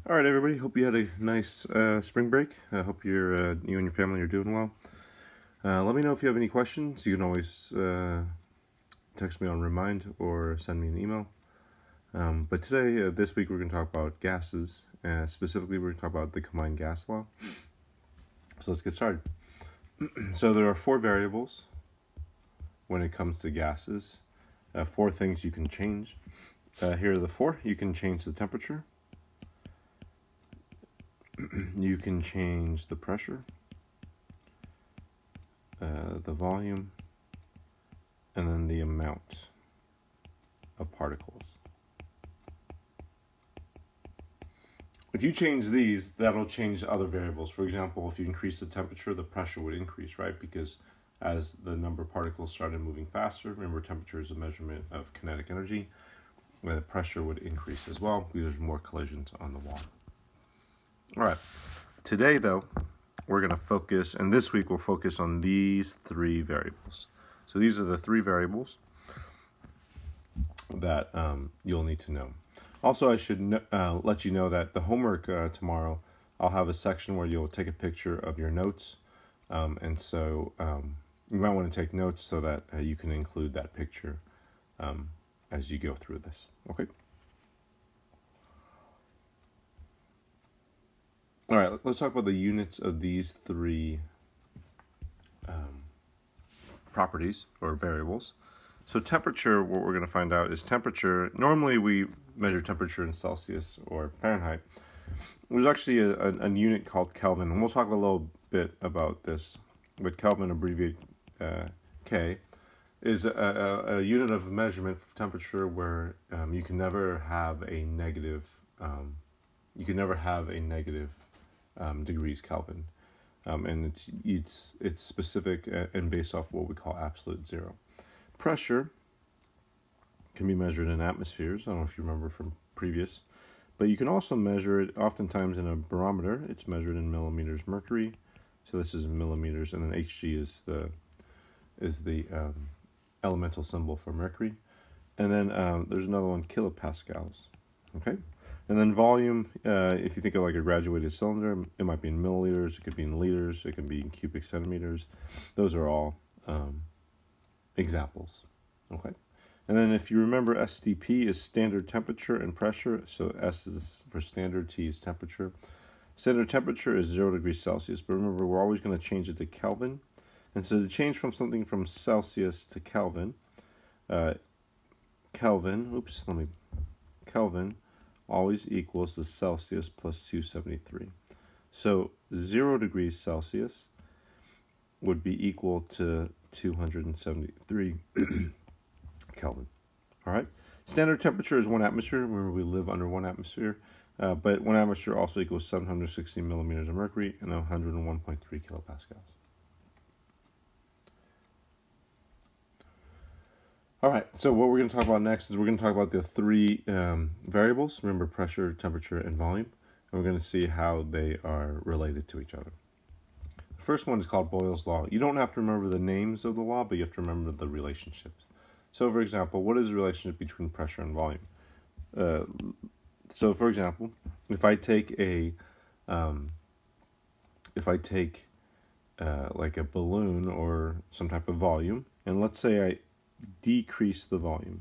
All right, everybody. Hope you had a nice spring break. I hope you and your family are doing well. Let me know if you have any questions. You can always text me on Remind or send me an email. But today, this week, we're going to talk about gases. Specifically, we're going to talk about the combined gas law. So let's get started. So there are 4 variables when it comes to gases. 4 things you can change. Here are the 4. You can change the temperature. You can change the pressure, the volume, and then the amount of particles. If you change these, that'll change other variables. For example, if you increase the temperature, the pressure would increase, right? Because as the number of particles started moving faster, remember temperature is a measurement of kinetic energy, the pressure would increase as well because there's more collisions on the wall. All right, today though, we're going to focus, and this week we'll focus on these 3 variables. So these are the 3 variables that you'll need to know. Also, I should let you know that the homework tomorrow, I'll have a section where you'll take a picture of your notes. And so you might want to take notes so that you can include that picture as you go through this. Okay? All right, let's talk about the units of these 3 properties or variables. So temperature, what we're going to find out is temperature. Normally we measure temperature in Celsius or Fahrenheit. There's actually a unit called Kelvin, and we'll talk a little bit about this. But Kelvin, abbreviated K, is a unit of measurement for temperature where you can never have a negative. Degrees Kelvin, and it's specific and based off what we call absolute zero. Pressure can be measured in atmospheres. I don't know if you remember from previous, but you can also measure it oftentimes in a barometer. It's measured in millimeters mercury, so this is millimeters, and then Hg is the elemental symbol for mercury, and then there's another one, kilopascals. Okay. And then volume, if you think of like a graduated cylinder, it might be in milliliters, it could be in liters, it can be in cubic centimeters. Those are all examples, okay? And then if you remember, STP is standard temperature and pressure. So S is for standard, T is temperature. Standard temperature is 0 degrees Celsius, but remember, we're always going to change it to Kelvin. And so to change from something from Celsius to Kelvin, Kelvin always equals the Celsius plus 273. So 0 degrees Celsius would be equal to 273 Kelvin. All right. Standard temperature is 1 atmosphere. Remember, we live under 1 atmosphere. But 1 atmosphere also equals 760 millimeters of mercury and 101.3 kilopascals. All right, so what we're going to talk about next is we're going to talk about the 3 variables. Remember, pressure, temperature, and volume. And we're going to see how they are related to each other. The first one is called Boyle's law. You don't have to remember the names of the law, but you have to remember the relationships. So, for example, what is the relationship between pressure and volume? So, for example, if I take like a balloon or some type of volume, and let's say I decrease the volume.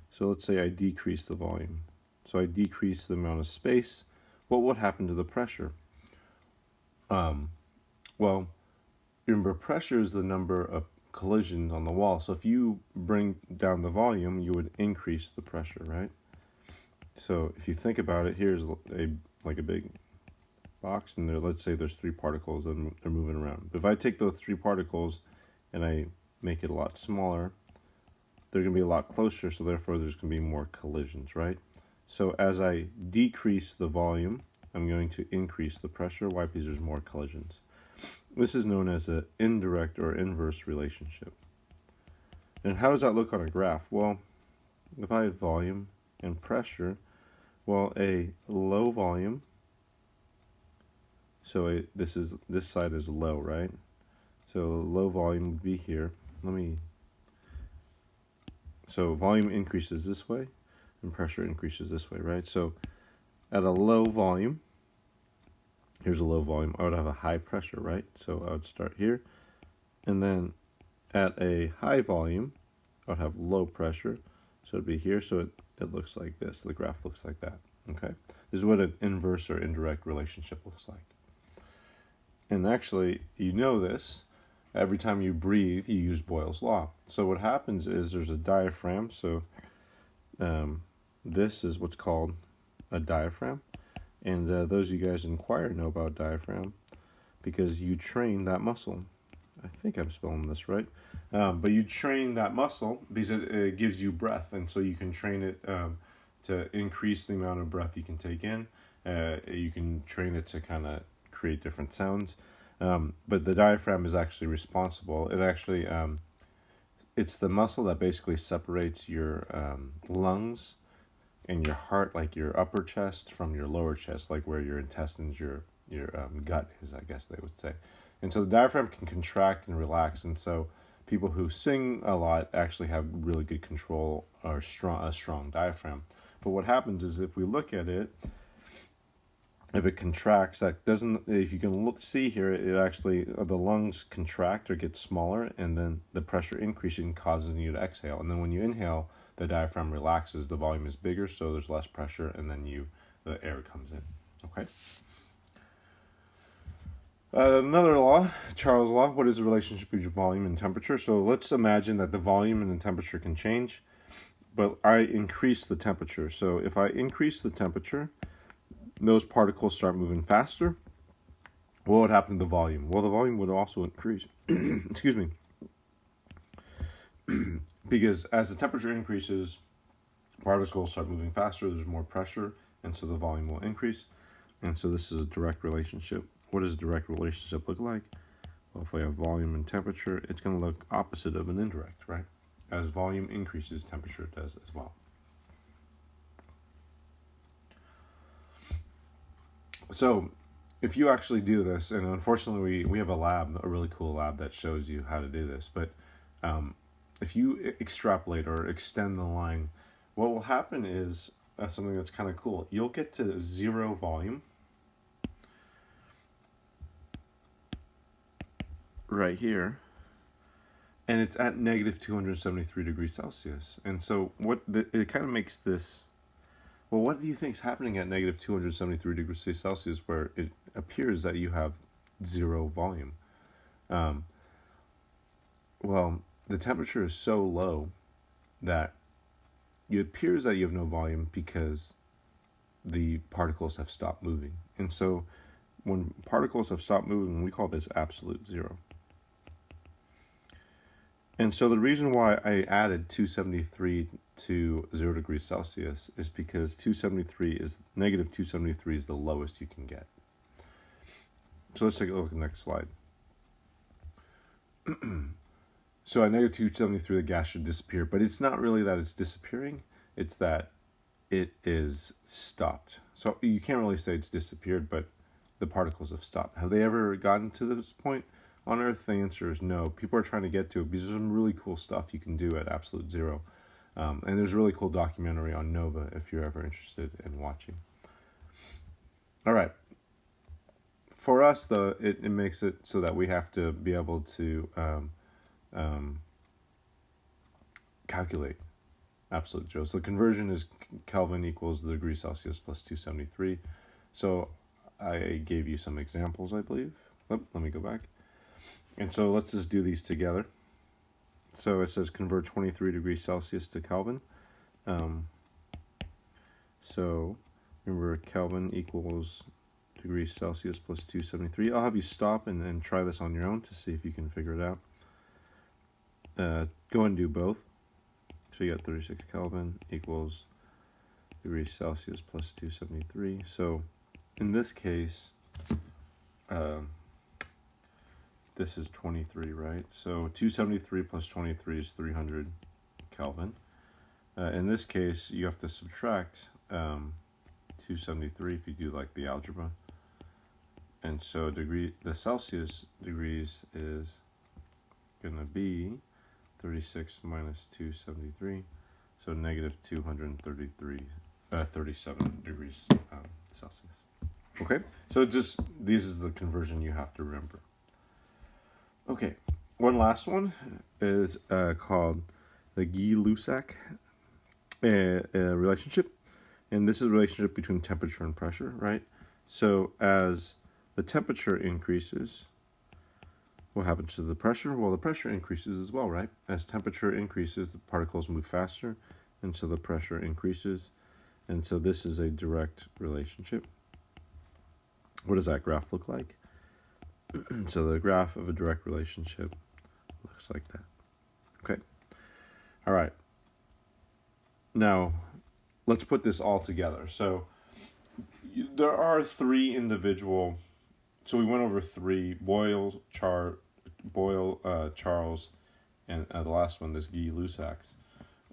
So let's say I decrease the volume. So I decrease the amount of space. What would happen to the pressure? Well, remember, pressure is the number of collisions on the wall. So if you bring down the volume, you would increase the pressure, right? So if you think about it, here's a big box, and let's say there's 3 particles and they're moving around. But if I take those 3 particles and I make it a lot smaller, they're going to be a lot closer, so therefore there's going to be more collisions, right? So as I decrease the volume, I'm going to increase the pressure. Why? Because there's more collisions. This is known as an indirect or inverse relationship. And how does that look on a graph? Well, if I have volume and pressure, well, a low volume, so this side is low, right? So low volume would be here. So volume increases this way and pressure increases this way, right? So at a low volume, here's a low volume, I would have a high pressure, right? So I would start here, and then at a high volume, I would have low pressure, so it'd be here, so it looks like this, the graph looks like that, okay? This is what an inverse or indirect relationship looks like. And actually, you know this, every time you breathe, you use Boyle's law. So what happens is there's a diaphragm, so this is what's called a diaphragm. And those of you guys in choir know about diaphragm because you train that muscle. I think I'm spelling this right. But you train that muscle because it gives you breath. And so you can train it to increase the amount of breath you can take in. You can train it to kind of create different sounds. But the diaphragm is actually responsible. It actually, it's the muscle that basically separates your lungs and your heart, like your upper chest, from your lower chest, like where your intestines, your gut is, I guess they would say. And so the diaphragm can contract and relax. And so people who sing a lot actually have really good control or a strong diaphragm. But what happens is if we look at it, if it contracts, that doesn't, if you can see here, it actually, the lungs contract or get smaller, and then the pressure increasing causes you to exhale. And then when you inhale, the diaphragm relaxes, the volume is bigger, so there's less pressure, and then the air comes in, okay? Another law, Charles' law, what is the relationship between volume and temperature? So let's imagine that the volume and the temperature can change, but I increase the temperature. So if I increase the temperature, those particles start moving faster. What would happen to the volume? Well, the volume would also increase. Excuse me. Because as the temperature increases, particles start moving faster, there's more pressure, and so the volume will increase. And so this is a direct relationship. What does a direct relationship look like? Well, if we have volume and temperature, it's going to look opposite of an indirect, right? As volume increases, temperature does as well. So if you actually do this, and unfortunately we have a really cool lab that shows you how to do this, but if you extrapolate or extend the line, what will happen is something that's kind of cool. You'll get to zero volume right here, and it's at negative 273 degrees Celsius. And so it kind of makes this, well, what do you think is happening at negative 273 degrees Celsius where it appears that you have zero volume? Well, the temperature is so low that it appears that you have no volume because the particles have stopped moving. And so when particles have stopped moving, we call this absolute zero. And so the reason why I added 273 to 0 degrees Celsius is because negative 273 is the lowest you can get. So let's take a look at the next slide. So at negative 273, the gas should disappear, but it's not really that it's disappearing, it's that it is stopped. So you can't really say it's disappeared, but the particles have stopped. Have they ever gotten to this point on Earth? The answer is no. People are trying to get to it because there's some really cool stuff you can do at absolute zero. And there's a really cool documentary on Nova if you're ever interested in watching. All right. For us, though, it makes it so that we have to be able to calculate absolute zero. So the conversion is Kelvin equals the degree Celsius plus 273. So I gave you some examples, I believe. Let me go back. And so let's just do these together. So it says convert 23 degrees Celsius to Kelvin. So remember, Kelvin equals degrees Celsius plus 273. I'll have you stop and try this on your own to see if you can figure it out. Go and do both. So you got 36 Kelvin equals degrees Celsius plus 273. So in this case, this is 23, right? So 273 plus 23 is 300 Kelvin. In this case, you have to subtract 273 if you do like the algebra. And so the Celsius degrees is going to be 36 minus 273, so negative 233 37 degrees Celsius. Okay, so this is the conversion you have to remember. Okay, one last one is called the Gay-Lussac relationship. And this is a relationship between temperature and pressure, right? So as the temperature increases, what happens to the pressure? Well, the pressure increases as well, right? As temperature increases, the particles move faster, and so the pressure increases. And so this is a direct relationship. What does that graph look like? So the graph of a direct relationship looks like that. Okay. All right. Now, let's put this all together. So there are three individual. So we went over three: Boyle, Charles, and the last one, this Gay-Lussac's,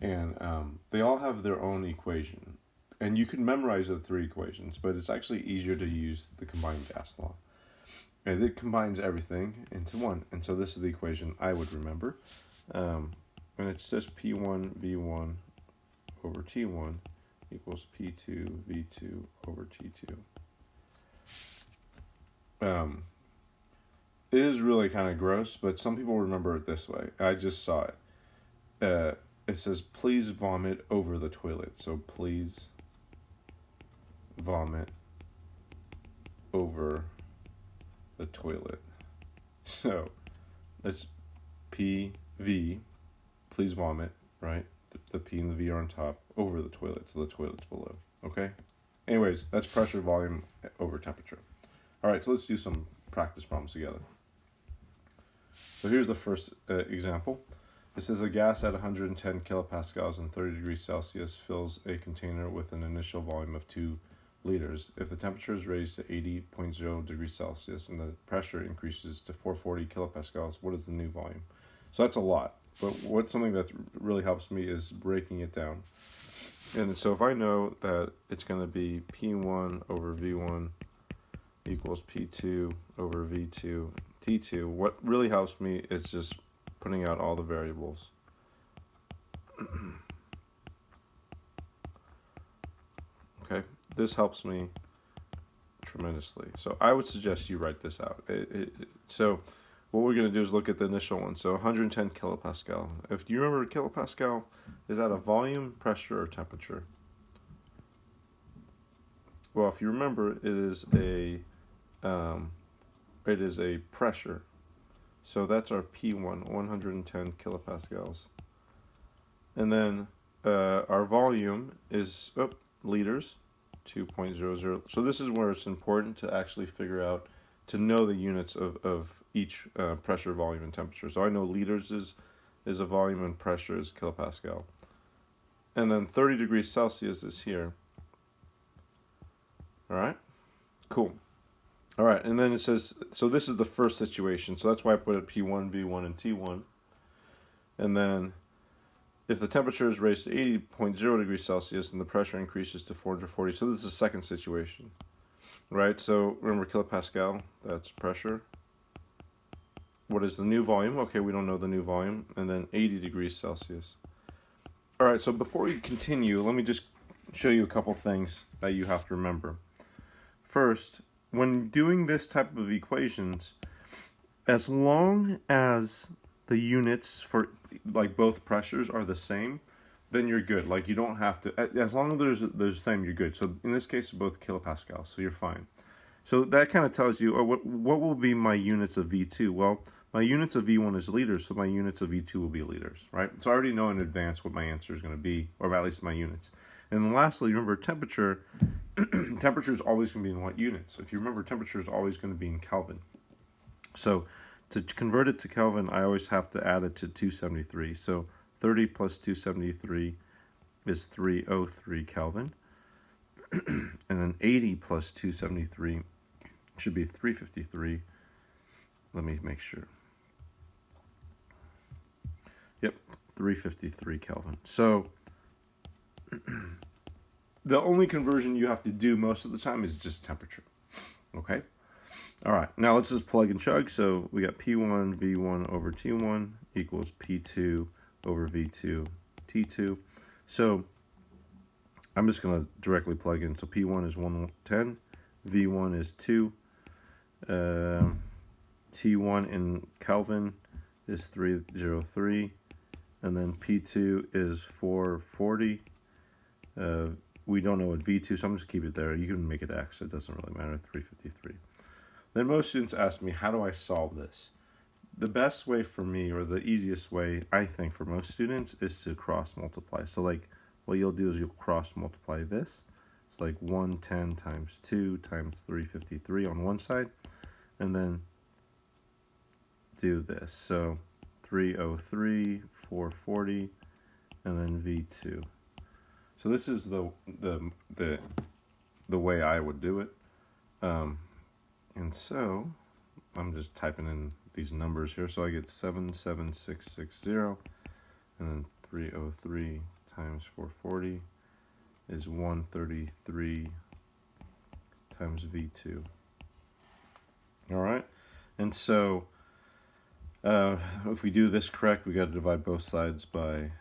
and they all have their own equation. And you can memorize the three equations, but it's actually easier to use the combined gas law. And it combines everything into one. And so this is the equation I would remember. And it's just P1 V1 over T1 equals P2 V2 over T2. It is really kind of gross, but some people remember it this way. I just saw it. It says, please vomit over the toilet. So please vomit over the toilet. So it's PV, please vomit, right? The P and the V are on top, over the toilet, so the toilet's below, okay? Anyways, that's pressure, volume, over temperature. All right, so let's do some practice problems together. So here's the first example. It says a gas at 110 kilopascals and 30 degrees Celsius fills a container with an initial volume of 2 liters. If the temperature is raised to 80.0 degrees Celsius and the pressure increases to 440 kilopascals, what is the new volume? So that's a lot. But something that really helps me is breaking it down. And so if I know that it's going to be P1 over V1 equals P2 over V2 T2, what really helps me is just putting out all the variables. Okay, this helps me tremendously. So I would suggest you write this out. So what we're going to do is look at the initial one. So 110 kilopascal. If you remember, kilopascal, is that a volume, pressure, or temperature? Well, if you remember, it is a pressure. So that's our P1, 110 kilopascals. And then our volume is liters, 2.00. So this is where it's important to actually figure out, to know the units of each pressure, volume, and temperature. So I know liters is a volume and pressure is kilopascal. And then 30 degrees Celsius is here. All right, cool. All right, and then it says, so this is the first situation. So that's why I put it P1, V1, and T1. And then if the temperature is raised to 80.0 degrees Celsius and the pressure increases to 440, so this is the second situation, right? So remember kilopascal, that's pressure. What is the new volume? Okay, we don't know the new volume. And then 80 degrees Celsius. All right, so before we continue, let me just show you a couple things that you have to remember. First, when doing this type of equations, as long as the units for like both pressures are the same, then you're good. Like you don't have to, as long as there's the same, you're good. So in this case, both kilopascals, so you're fine. So that kind of tells you, what will be my units of V2? Well, my units of V1 is liters, so my units of V2 will be liters, right? So I already know in advance what my answer is going to be, or at least my units. And then lastly, remember temperature. Temperature is always going to be in what units? If you remember, temperature is always going to be in Kelvin. So to convert it to Kelvin, I always have to add it to 273. So 30 plus 273 is 303 Kelvin. And then 80 plus 273 should be 353. Let me make sure. Yep, 353 Kelvin. So the only conversion you have to do most of the time is just temperature. Okay? All right, now let's just plug and chug. So we got P1 V1 over T1 equals P2 over V2 T2. So I'm just going to directly plug in. So P1 is 110, V1 is 2, T1 in Kelvin is 303, and then P2 is 440. We don't know what V2, so I'm just keep it there. You can make it X, it doesn't really matter, 353. Then most students ask me, how do I solve this? The best way for me, or the easiest way, I think, for most students is to cross multiply. So like, what you'll do is you'll cross multiply this. It's like 110 times 2 times 353 on one side, and then do this. So 303, 440, and then V2. So this is the way I would do it. And so I'm just typing in these numbers here. So I get 77660, and then 303 times 440 is 133 times V2. All right. And so if we do this correct, we got to divide both sides by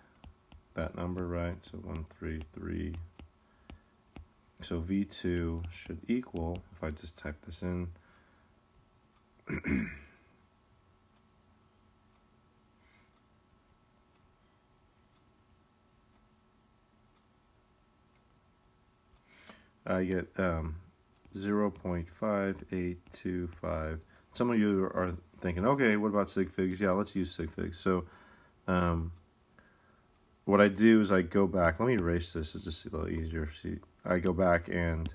that number, right? So 133. So V2 should equal, if I just type this in, I get 0.5825. Some of you are thinking, okay, what about sig figs? Yeah, let's use sig figs. So what I do is I go back. Let me erase this. It's just a little easier. See, I go back and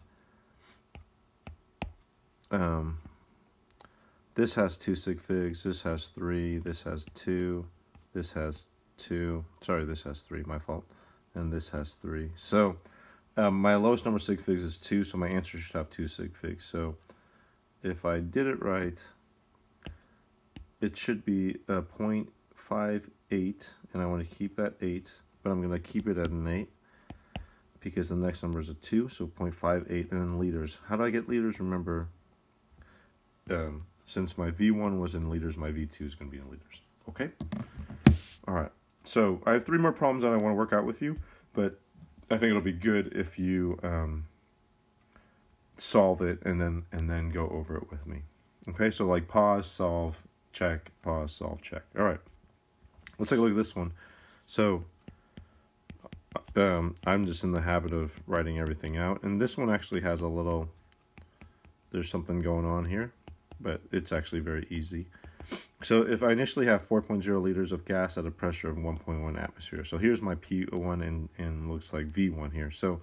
this has 2 sig figs. This has 3. This has 2. This has 2. Sorry, this has 3. My fault. And this has 3. So my lowest number of sig figs is 2. So my answer should have 2 sig figs. So if I did it right, it should be 0.58, and I want to keep that 8, but I'm going to keep it at an 8 because the next number is a 2, so 0.58, and then liters. How do I get liters? Remember, since my V1 was in liters, my V2 is going to be in liters. Okay? All right. So I have 3 more problems that I want to work out with you, but I think it'll be good if you solve it and then go over it with me. Okay? So like pause, solve, check, pause, solve, check. All right. Let's take a look at this one. So I'm just in the habit of writing everything out. And this one actually has there's something going on here, but it's actually very easy. So if I initially have 4.0 liters of gas at a pressure of 1.1 atmosphere. So here's my P1 and looks like V1 here. So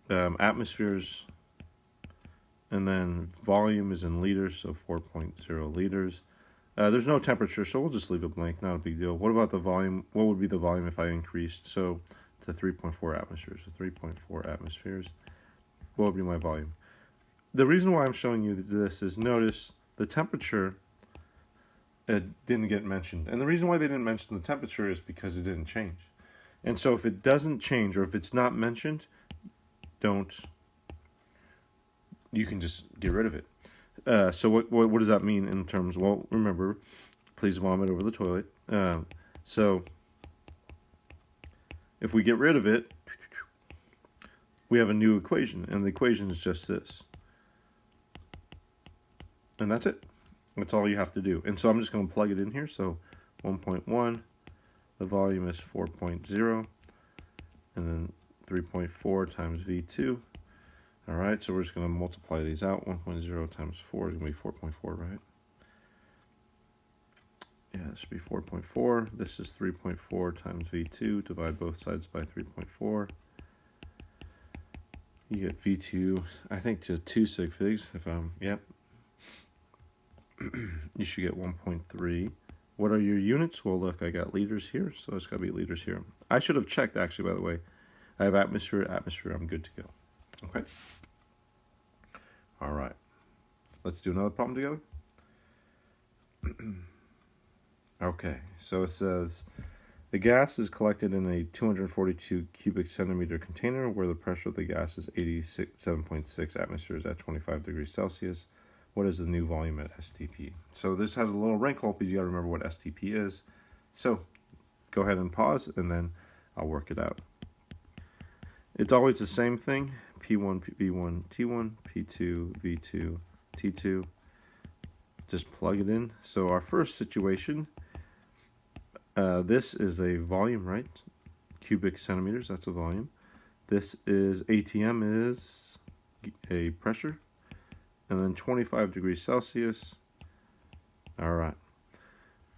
atmospheres, and then volume is in liters, so 4.0 liters. There's no temperature, so we'll just leave it blank, not a big deal. What about the volume? What would be the volume if I increased? So to 3.4 atmospheres. So 3.4 atmospheres. What would be my volume? The reason why I'm showing you this is notice the temperature didn't get mentioned. And the reason why they didn't mention the temperature is because it didn't change. And so if it doesn't change, or if it's not mentioned, you can just get rid of it. So what does that mean in terms? Well, remember, please vomit over the toilet. So if we get rid of it, we have a new equation, and the equation is just this. And that's it. That's all you have to do. And so I'm just going to plug it in here. So 1.1, the volume is 4.0, and then 3.4 times V2. All right, so we're just going to multiply these out. 1.0 times 4 is going to be 4.4, right? Yeah, this should be 4.4. This is 3.4 times V2. Divide both sides by 3.4. You get V2, I think, to 2 sig figs. Yep. You should get 1.3. What are your units? Well, look, I got liters here, so it's got to be liters here. I should have checked, actually, by the way. I have atmosphere, I'm good to go. Okay. All right. Let's do another problem together. Okay, so it says the gas is collected in a 242 cubic centimeter container where the pressure of the gas is 87.6 atmospheres at 25 degrees Celsius. What is the new volume at STP? So this has a little wrinkle because you got to remember what STP is. So go ahead and pause, and then I'll work it out. It's always the same thing. P1, V1, T1, P2, V2, T2. Just plug it in. So our first situation, this is a volume, right? Cubic centimeters, that's a volume. This is ATM is a pressure. And then 25 degrees Celsius. All right.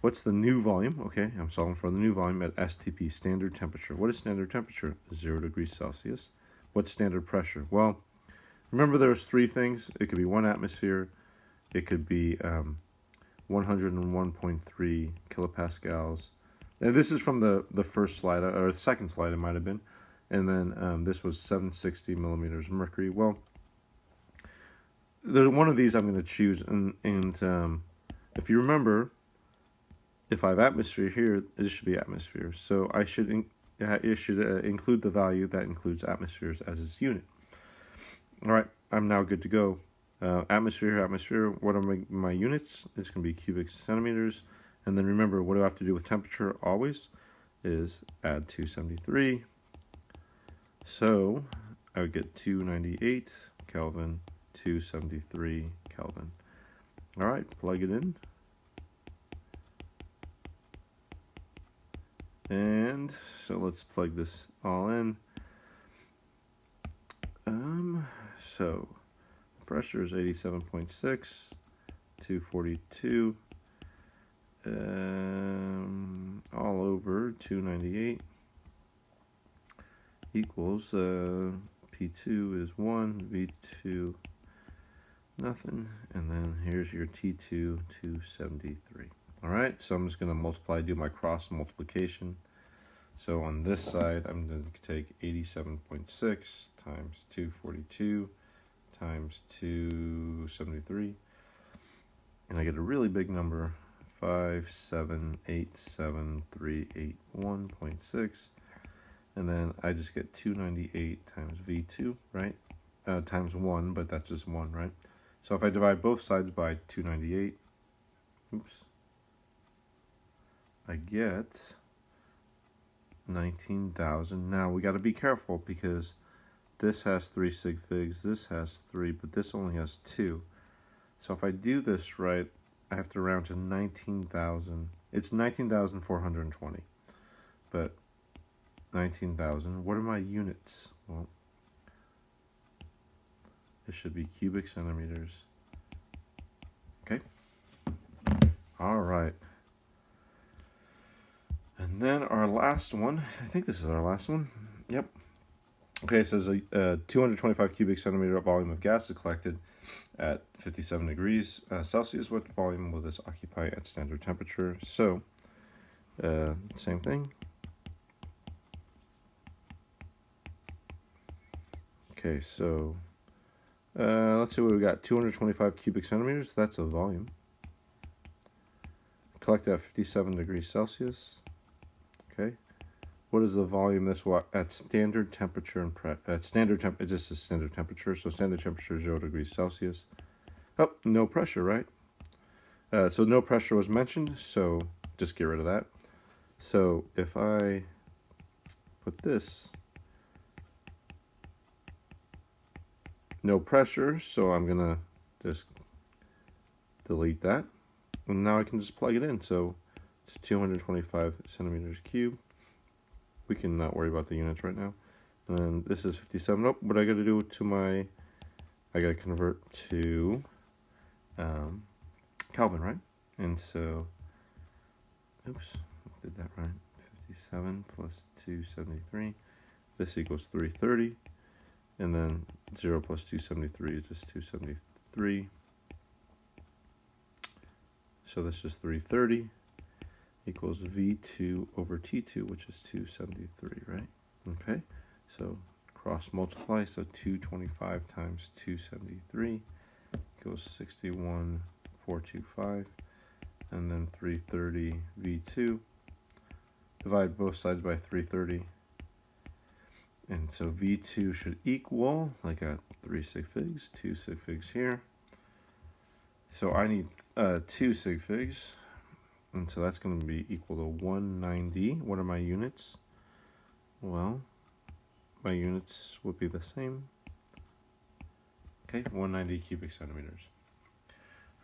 What's the new volume? Okay, I'm solving for the new volume at STP, standard temperature. What is standard temperature? 0 degrees Celsius. What's standard pressure? Well, remember there's three things. It could be 1 atmosphere. It could be 101.3 kilopascals. And this is from the first slide, or the second slide it might have been. And then this was 760 millimeters of mercury. Well, there's one of these I'm going to choose. And if you remember, if I have atmosphere here, it should be atmosphere. So I should include the value that includes atmospheres as its unit. All right, I'm now good to go. Atmosphere. What are my units? It's going to be cubic centimeters. And then remember, what do I have to do with temperature always? Is add 273. So I would get 298 Kelvin, 273 Kelvin. All right, plug it in. And so let's plug this all in. So the pressure is 87.6, 242, all over 298 equals P2 is 1, V2 nothing, and then here's your T2, 273. All right, so I'm just going to multiply, do my cross multiplication. So on this side, I'm going to take 87.6 times 242 times 273. And I get a really big number, 5787381.6. And then I just get 298 times V2, right? Times 1, but that's just 1, right? So if I divide both sides by 298, I get 19,000. Now we got to be careful because this has 3 sig figs, this has 3, but this only has 2. So if I do this right, I have to round to 19,000. It's 19,420, but 19,000. What are my units? Well, it should be cubic centimeters. Okay. All right. And then our last one, I think this is our last one. Yep. Okay, it says a 225 cubic centimeter volume of gas is collected at 57 degrees Celsius. What volume will this occupy at standard temperature? So, same thing. Okay, so let's see what we got. 225 cubic centimeters, that's a volume. Collected at 57 degrees Celsius. Okay, what is the volume this at standard temperature and at standard temp? It just is standard temperature. So standard temperature is 0 degrees Celsius. Oh, no pressure, right? So no pressure was mentioned. So just get rid of that. So if I put this, no pressure. So I'm gonna just delete that, and now I can just plug it in. So it's 225 centimeters cubed. We can not worry about the units right now. And this is 57. Oh, what I got to do to my, I got to convert to Kelvin, right? And so, oops, did that right. 57 plus 273. This equals 330. And then 0 plus 273 is just 273. So this is 330. Equals V2 over T2, which is 273, right? Okay, so cross multiply, so 225 times 273 equals 61,425, and then 330 V2. Divide both sides by 330, and so V2 should equal, I got 3 sig figs, 2 sig figs here. So I need 2 sig figs. And so that's going to be equal to 190. What are my units? Well, my units would be the same. Okay, 190 cubic centimeters.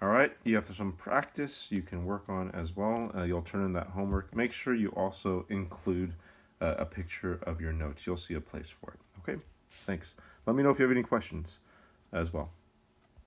All right, you have some practice you can work on as well. You'll turn in that homework. Make sure you also include a picture of your notes. You'll see a place for it. Okay, thanks. Let me know if you have any questions as well.